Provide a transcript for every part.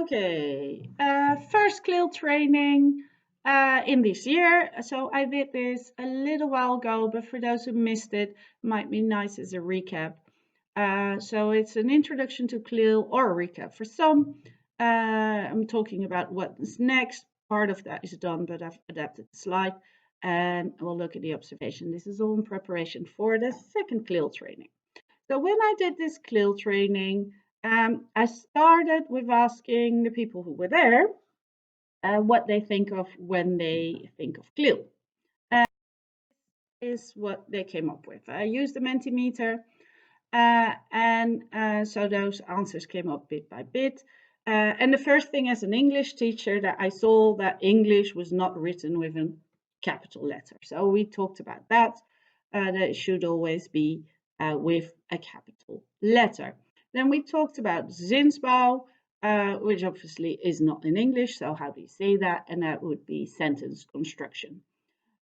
Okay, first CLIL training in this year. So I did this a little while ago, but for those who missed it, might be nice as a recap. So it's an introduction to CLIL or a recap for some. I'm talking about what's next. Part of that is done, but I've adapted the slide and we'll look at the observation. This is all in preparation for the second CLIL training. So when I did this CLIL training, I started with asking the people who were there what they think of when they think of CLIL. Is what they came up with. I used the Mentimeter, so those answers came up bit by bit. And the first thing as an English teacher that I saw that English was not written with a capital letter. So we talked about that, that it should always be with a capital letter. Then we talked about zinsbouw, which obviously is not in English. So how do you say that? And that would be sentence construction.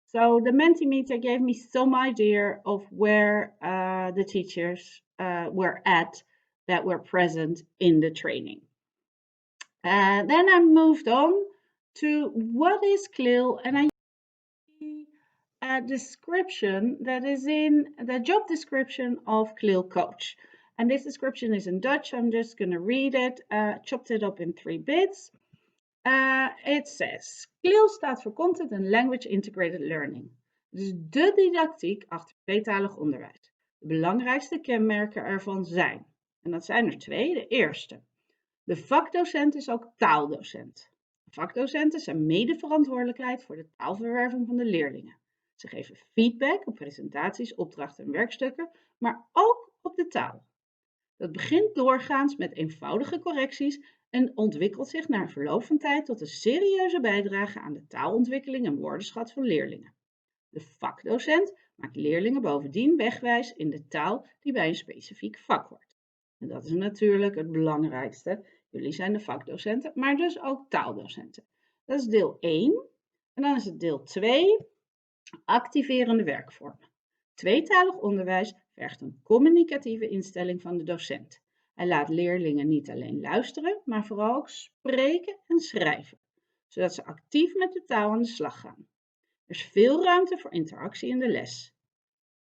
So the Mentimeter gave me some idea of where the teachers were at that were present in the training. Then I moved on to what is CLIL, and I used a description that is in the job description of CLIL Coach. And this description is in Dutch. I'm just going to read it, chopped it up in 3 bits. It says, CLIL staat voor Content and Language Integrated Learning. Het is de didactiek achter tweetalig onderwijs. De belangrijkste kenmerken ervan zijn, en dat zijn er 2. De eerste, de vakdocent is ook taaldocent. Vakdocenten zijn mede verantwoordelijkheid voor de taalverwerving van de leerlingen. Ze geven feedback op presentaties, opdrachten en werkstukken, maar ook op de taal. Dat begint doorgaans met eenvoudige correcties en ontwikkelt zich na verloop van tijd tot een serieuze bijdrage aan de taalontwikkeling en woordenschat van leerlingen. De vakdocent maakt leerlingen bovendien wegwijs in de taal die bij een specifiek vak hoort. En dat is natuurlijk het belangrijkste. Jullie zijn de vakdocenten, maar dus ook taaldocenten. Dat is deel 1. En dan is het deel 2, activerende werkvormen. Tweetalig onderwijs vergt een communicatieve instelling van de docent. Hij laat leerlingen niet alleen luisteren, maar vooral ook spreken en schrijven, zodat ze actief met de taal aan de slag gaan. Er is veel ruimte voor interactie in de les.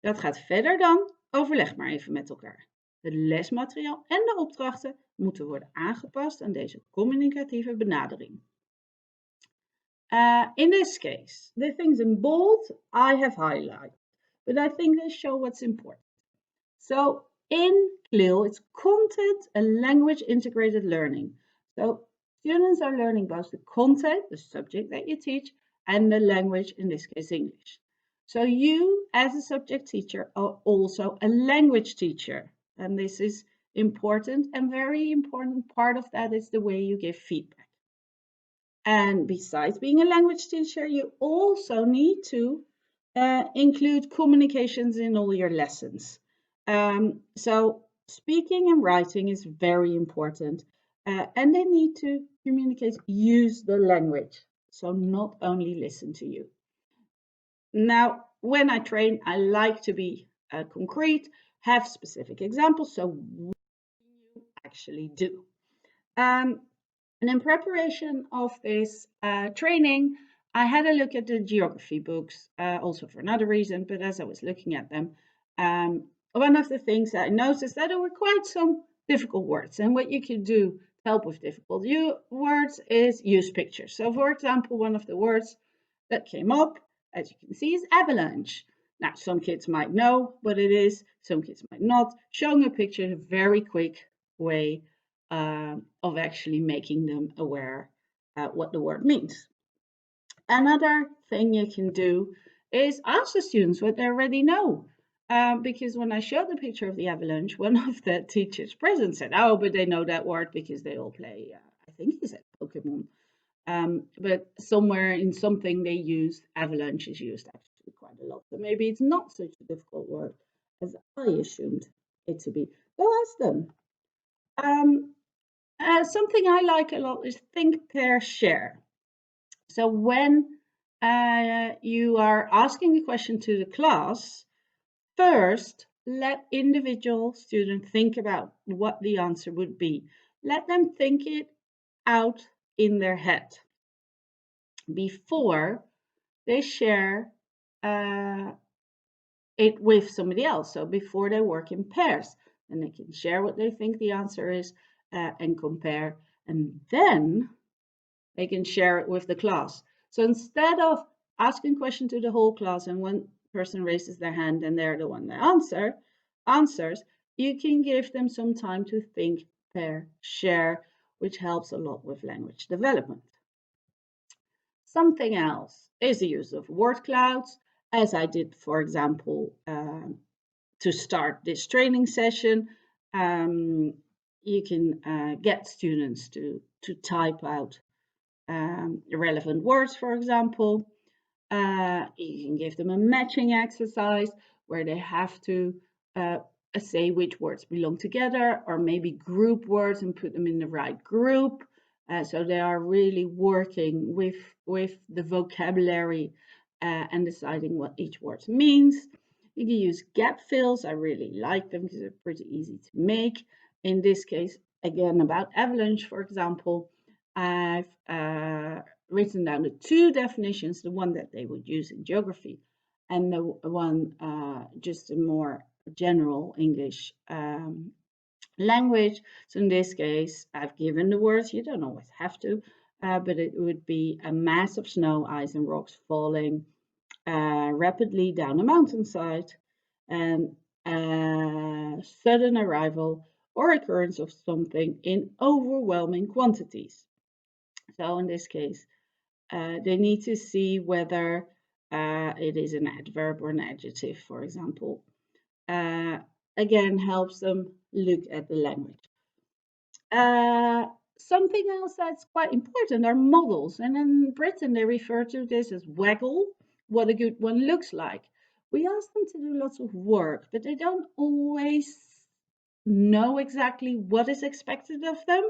Dat gaat verder dan overleg maar even met elkaar. Het lesmateriaal en de opdrachten moeten worden aangepast aan deze communicatieve benadering. In this case, the things in bold I have highlighted, but I think they show what's important. So in CLIL, it's content and language integrated learning. So students are learning both the content, the subject that you teach, and the language, in this case English. So you, as a subject teacher, are also a language teacher. And this is important, and very important part of that is the way you give feedback. And besides being a language teacher, you also need to include communications in all your lessons. So speaking and writing is very important. And they need to communicate, use the language. So not only listen to you. Now, when I train, I like to be concrete, have specific examples. So what do you actually do? And in preparation of this training, I had a look at the geography books, also for another reason, but as I was looking at them, one of the things that I noticed is that there were quite some difficult words. And what you can do to help with difficult words is use pictures. So for example, one of the words that came up, as you can see, is avalanche. Now, some kids might know what it is, some kids might not. Showing a picture is a very quick way of actually making them aware what the word means. Another thing you can do is ask the students what they already know. Because when I showed the picture of the avalanche, one of the teachers present said, oh, but they know that word because they all play, I think he said Pokemon. But somewhere in something they used, avalanche is used actually quite a lot. So maybe it's not such a difficult word as I assumed it to be. Go ask them. Something I like a lot is think, pair, share. So when you are asking a question to the class, first let individual student think about what the answer would be. Let them think it out in their head before they share it with somebody else. So before they work in pairs, and they can share what they think the answer is and compare, and then they can share it with the class. So instead of asking question to the whole class and one person raises their hand and they're the one that answers, you can give them some time to think, pair, share, which helps a lot with language development. Something else is the use of word clouds, as I did, for example, to start this training session. You can get students to type out relevant words, for example. You can give them a matching exercise where they have to say which words belong together, or maybe group words and put them in the right group. So they are really working with the vocabulary and deciding what each word means. You can use gap fills. I really like them because they're pretty easy to make. In this case, again, about avalanche, for example, I've written down the two definitions, the one that they would use in geography and the one just a more general English language. So in this case, I've given the words, you don't always have to, but it would be a mass of snow, ice and rocks falling rapidly down a mountainside, and sudden arrival or occurrence of something in overwhelming quantities. So in this case, they need to see whether it is an adverb or an adjective, for example. Again, helps them look at the language. Something else that's quite important are models. And in Britain, they refer to this as waggle, what a good one looks like. We ask them to do lots of work, but they don't always know exactly what is expected of them.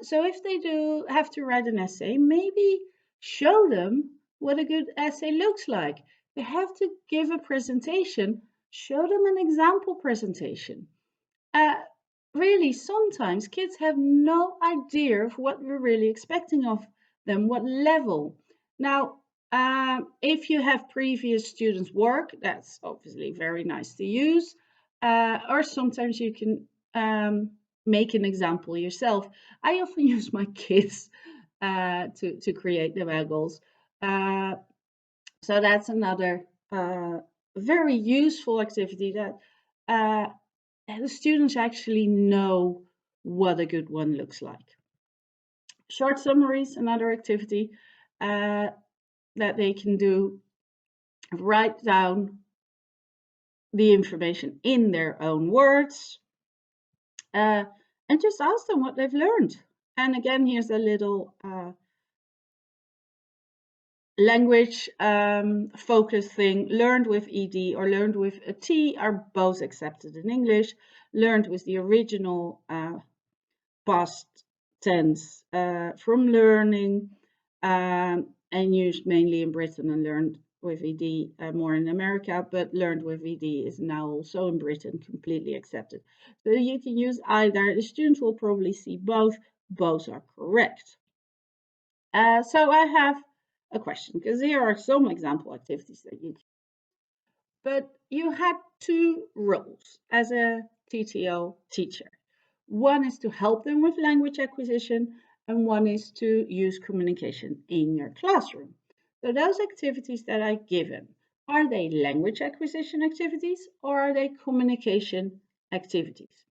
So if they do have to write an essay, maybe show them what a good essay looks like. They have to give a presentation, show them an example presentation. Really, sometimes kids have no idea of what we're really expecting of them, what level. Now, if you have previous students' work, that's obviously very nice to use. Or sometimes you can make an example yourself. I often use my kids to create the waggles. So that's another very useful activity that the students actually know what a good one looks like. Short summaries, another activity that they can do. Write down the information in their own words and just ask them what they've learned. And again, here's a little language focus thing. Learned with ed or learned with a t are both accepted in English. Learned with the original past tense from learning and used mainly in Britain, and learned with ed more in America, but learned with ed is now also in Britain completely accepted. So you can use either. The students will probably see both. Both are correct. So I have a question, because here are some example activities that you can. But you had two roles as a TTO teacher. One is to help them with language acquisition, and one is to use communication in your classroom. So those activities that I've given, are they language acquisition activities or are they communication activities?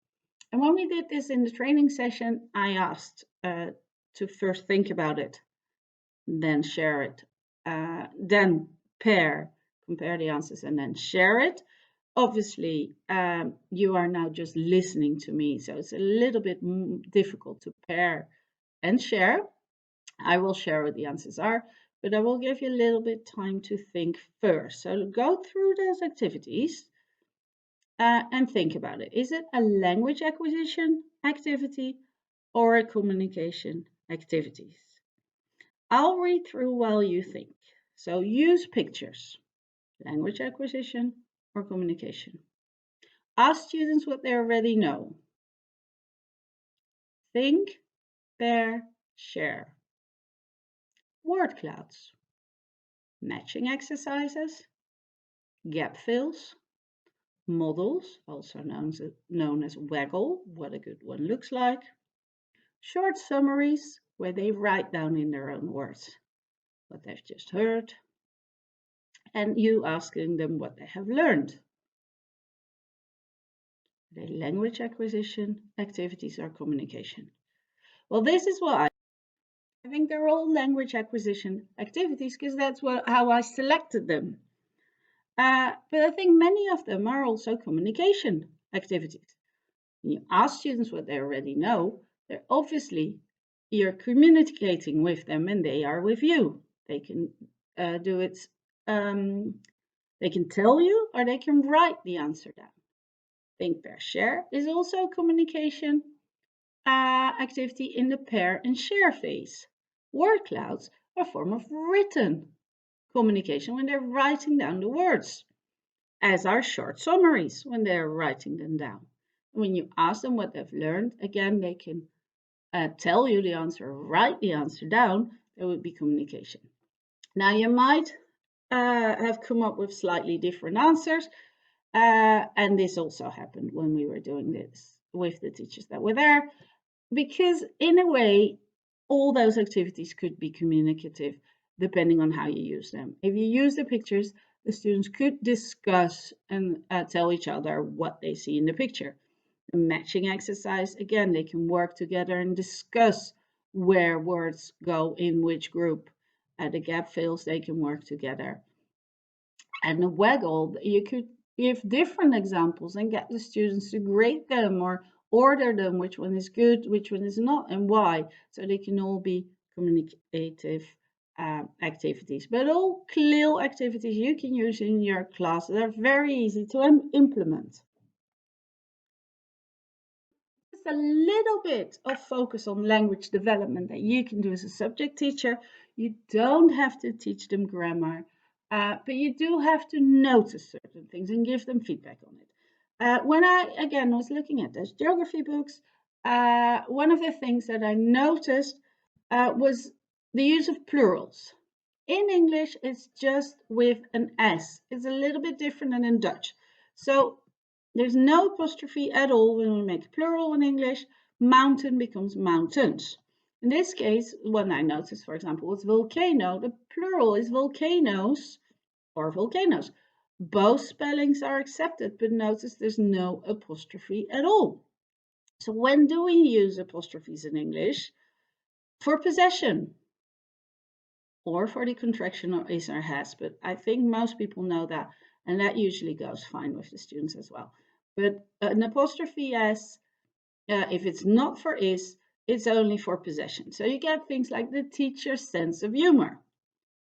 And when we did this in the training session, I asked to first think about it, then share it, then compare the answers, and then share it. Obviously, you are now just listening to me, so it's a little bit difficult to pair and share. I will share what the answers are, but I will give you a little bit time to think first. So go through those activities and think about it. Is it a language acquisition activity or a communication activity? I'll read through while you think. So use pictures, language acquisition or communication. Ask students what they already know. Think pair, share. Word clouds, matching exercises, gap fills, models, also known as waggle, what a good one looks like, short summaries where they write down in their own words what they've just heard, and you asking them what they have learned. Are they language acquisition, activities, or communication? Well, this is what I think they're all language acquisition activities because that's how I selected them. But I think many of them are also communication activities. When you ask students what they already know, they're obviously you're communicating with them and they are with you. They can do it, they can tell you or they can write the answer down. Think, pair, share is also communication activity in the pair and share phase. Word clouds are a form of written communication when they're writing down the words, as are short summaries when they're writing them down. When you ask them what they've learned, again, they can tell you the answer, write the answer down. There would be communication. Now, you might have come up with slightly different answers. And this also happened when we were doing this with the teachers that were there, because in a way, all those activities could be communicative depending on how you use them. If you use the pictures, the students could discuss and tell each other what they see in the picture. The matching exercise, again, they can work together and discuss where words go in which group. At the gap fills, they can work together. And the waggle, you could give different examples and get the students to grade them or order them, which one is good, which one is not, and why. So they can all be communicative activities. But all CLIL activities you can use in your class. They're very easy to implement. Just a little bit of focus on language development that you can do as a subject teacher. You don't have to teach them grammar, but you do have to notice certain things and give them feedback on it. When I, again, was looking at those geography books, one of the things that I noticed was the use of plurals. In English, it's just with an S. It's a little bit different than in Dutch. So there's no apostrophe at all when we make plural in English. Mountain becomes mountains. In this case, when I noticed, for example, was volcano, the plural is volcanoes or volcanoes. Both spellings are accepted, but notice there's no apostrophe at all. So when do we use apostrophes in English? For possession or for the contraction or is or has, but I think most people know that, and that usually goes fine with the students as well. But an apostrophe S, if it's not for is, it's only for possession. So you get things like the teacher's sense of humor,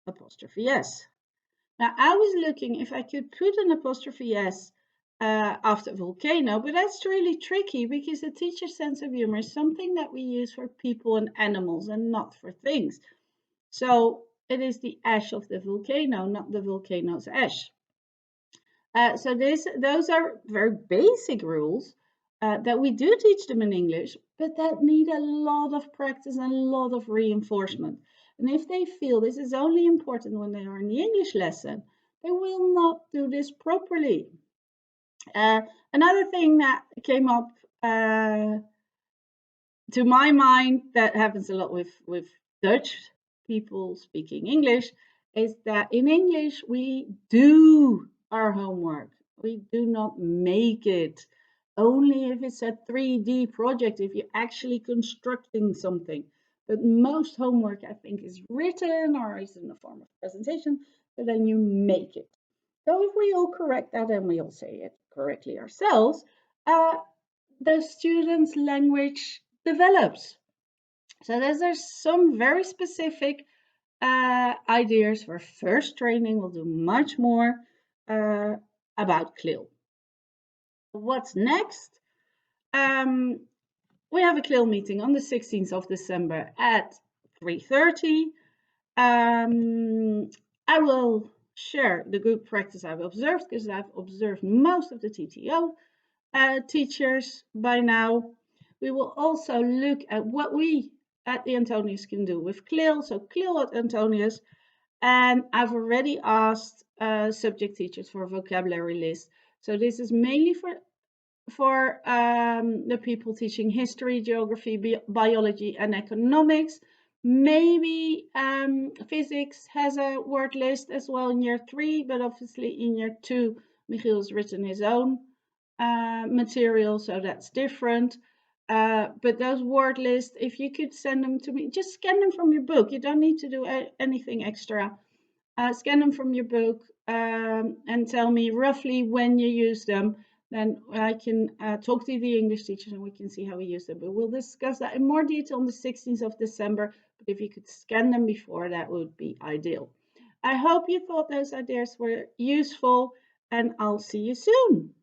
apostrophe S. Now I was looking if I could put an apostrophe S after volcano, but that's really tricky because the teacher's sense of humor is something that we use for people and animals and not for things. So it is the ash of the volcano, not the volcano's ash. So those are very basic rules that we do teach them in English, but that need a lot of practice and a lot of reinforcement. And if they feel this is only important when they are in the English lesson, they will not do this properly. Another thing that came up to my mind that happens a lot with Dutch people speaking English is that in English we do our homework. We do not make it. Only if it's a 3D project, if you're actually constructing something. But most homework, I think, is written or is in the form of presentation, so then you make it. So if we all correct that and we all say it correctly ourselves, the student's language develops. So there's some very specific ideas for first training. We'll do much more about CLIL. What's next? We have a CLIL meeting on the 16th of December at 3:30. I will share the good practice I've observed because I've observed most of the TTO teachers by now. We will also look at what we at the Antonius can do with CLIL, so CLIL at Antonius. And I've already asked subject teachers for a vocabulary list. So this is mainly for the people teaching history, geography, biology, and economics. Maybe physics has a word list as well in year 3, but obviously in year 2, Michiel has written his own material, so that's different. But those word lists, if you could send them to me, just scan them from your book. You don't need to do anything extra. Scan them from your book and tell me roughly when you use them. Then I can talk to the English teachers and we can see how we use them. But we'll discuss that in more detail on the 16th of December. But if you could scan them before, that would be ideal. I hope you thought those ideas were useful, and I'll see you soon.